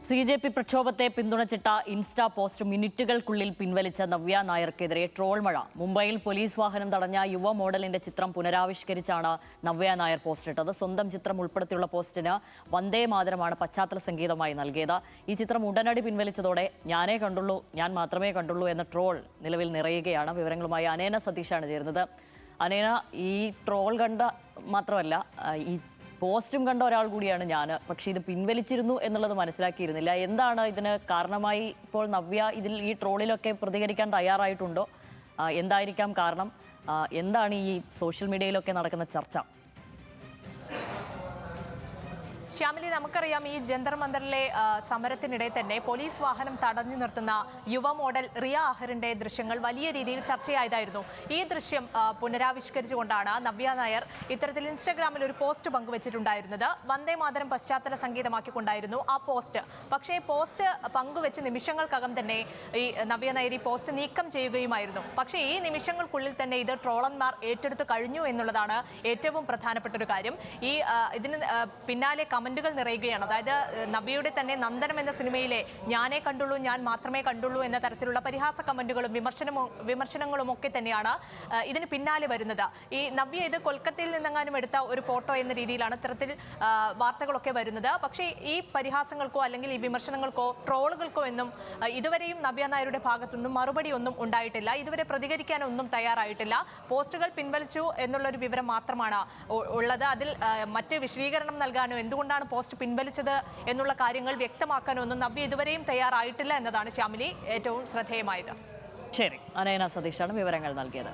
CJP പ്രക്ഷോഭത്തെ പിന്തുണച്ചിട്ട insta post മിനിറ്റുകൾക്കുള്ളിൽ പിൻവലിച്ച Navya നായർക്കെതിരെ troll മഴ. മുംബൈയിൽ പോലീസ് വാഹനം തടഞ്ഞ യുവ മോഡലിന്റെ ചിത്രം പുനരാവിഷ്കരിച്ചാണ് നവ്യ നായർ പോസ്റ്റിട്ടത്. സ്വന്തം ചിത്രം ഉൾപ്പെടുത്തിയുള്ള പോസ്റ്റിന് വന്ദേ മാതരമാണ് പശ്ചാത്തല സംഗീതമായി നൽകിയത്. ഈ ചിത്രം ഉടനടി പിൻവലിച്ചതോടെ ഞാനേ കണ്ടുള്ളൂ, ഞാൻ മാത്രമേ കണ്ടുള്ളൂ എന്ന ട്രോൾ നിലവിൽ നിറയുകയാണ്. വിവരങ്ങളുമായി അനേന സതീഷാണ് ചേരുന്നത്. അനേന, ഈ ട്രോൾ കണ്ട മാത്രമല്ല, ഈ പോസ്റ്റും കണ്ട ഒരാൾ കൂടിയാണ് ഞാൻ. പക്ഷേ ഇത് പിൻവലിച്ചിരുന്നു എന്നുള്ളത് മനസ്സിലാക്കിയിരുന്നില്ല. എന്താണ് ഇതിന് കാരണമായി? ഇപ്പോൾ നവ്യ ഈ ട്രോളിലൊക്കെ പ്രതികരിക്കാൻ തയ്യാറായിട്ടുണ്ടോ? എന്തായിരിക്കാം കാരണം? എന്താണ് ഈ സോഷ്യൽ മീഡിയയിലൊക്കെ നടക്കുന്ന ചർച്ച? ശ്യാമിലി, നമുക്കറിയാം ഈ ജന്തർ മന്ദറിലെ സമരത്തിനിടെ തന്നെ പോലീസ് വാഹനം തടഞ്ഞു നിർത്തുന്ന യുവ മോഡൽ റിയ അഹറിന്റെ ദൃശ്യങ്ങൾ വലിയ രീതിയിൽ ചർച്ചയായതായിരുന്നു. ഈ ദൃശ്യം പുനരാവിഷ്കരിച്ചുകൊണ്ടാണ് നവ്യ നായർ ഇത്തരത്തിൽ ഇൻസ്റ്റഗ്രാമിൽ ഒരു പോസ്റ്റ് പങ്കുവച്ചിട്ടുണ്ടായിരുന്നത്. വന്ദേ മാതരം പശ്ചാത്തല സംഗീതമാക്കിക്കൊണ്ടായിരുന്നു ആ പോസ്റ്റ്. പക്ഷേ പോസ്റ്റ് പങ്കുവെച്ച് നിമിഷങ്ങൾക്കകം തന്നെ ഈ നവ്യ നായർ ഈ പോസ്റ്റ് നീക്കം ചെയ്യുകയുമായിരുന്നു. പക്ഷേ ഈ നിമിഷങ്ങൾക്കുള്ളിൽ തന്നെ ഇത് ട്രോളന്മാർ ഏറ്റെടുത്ത് കഴിഞ്ഞു എന്നുള്ളതാണ് ഏറ്റവും പ്രധാനപ്പെട്ട ഒരു കാര്യം. ഇതിന് പിന്നാലെ കമന്റുകൾ നിറയുകയാണ്. അതായത് നവ്യയുടെ തന്നെ നന്ദനം എന്ന സിനിമയിലെ ഞാനേ കണ്ടുള്ളൂ, ഞാൻ മാത്രമേ കണ്ടുള്ളൂ എന്ന തരത്തിലുള്ള പരിഹാസ കമന്റുകളും വിമർശനങ്ങളും ഒക്കെ തന്നെയാണ് ഇതിന് പിന്നാലെ വരുന്നത്. ഈ നവ്യ ഇത് കൊൽക്കത്തയിൽ നിന്നെങ്ങാനും എടുത്ത ഒരു ഫോട്ടോ എന്ന രീതിയിലാണ് ഇത്തരത്തിൽ വാർത്തകളൊക്കെ വരുന്നത്. പക്ഷേ ഈ പരിഹാസങ്ങൾക്കോ അല്ലെങ്കിൽ ഈ വിമർശനങ്ങൾക്കോ ട്രോളുകൾക്കോ എന്നും ഇതുവരെയും നവ്യ നായരുടെ ഭാഗത്തുനിന്നും മറുപടി ഒന്നും ഉണ്ടായിട്ടില്ല. ഇതുവരെ പ്രതികരിക്കാനൊന്നും തയ്യാറായിട്ടില്ല. പോസ്റ്റുകൾ പിൻവലിച്ചു എന്നുള്ളൊരു വിവരം മാത്രമാണ് ഉള്ളത്. അതിൽ മറ്റ് വിശദീകരണം നൽകാനോ എന്തുകൊണ്ടാണ് പോസ്റ്റ് പിൻവലിച്ചത് എന്നുള്ള കാര്യങ്ങൾ വ്യക്തമാക്കാനോ ഒന്നും നവ്യ ഇതുവരെയും തയ്യാറായിട്ടില്ല എന്നതാണ് ശ്യാമിലി ഏറ്റവും ശ്രദ്ധേയമായത്. ശരി, അനേന സതീഷാണ് വിവരങ്ങൾ നൽകിയത്.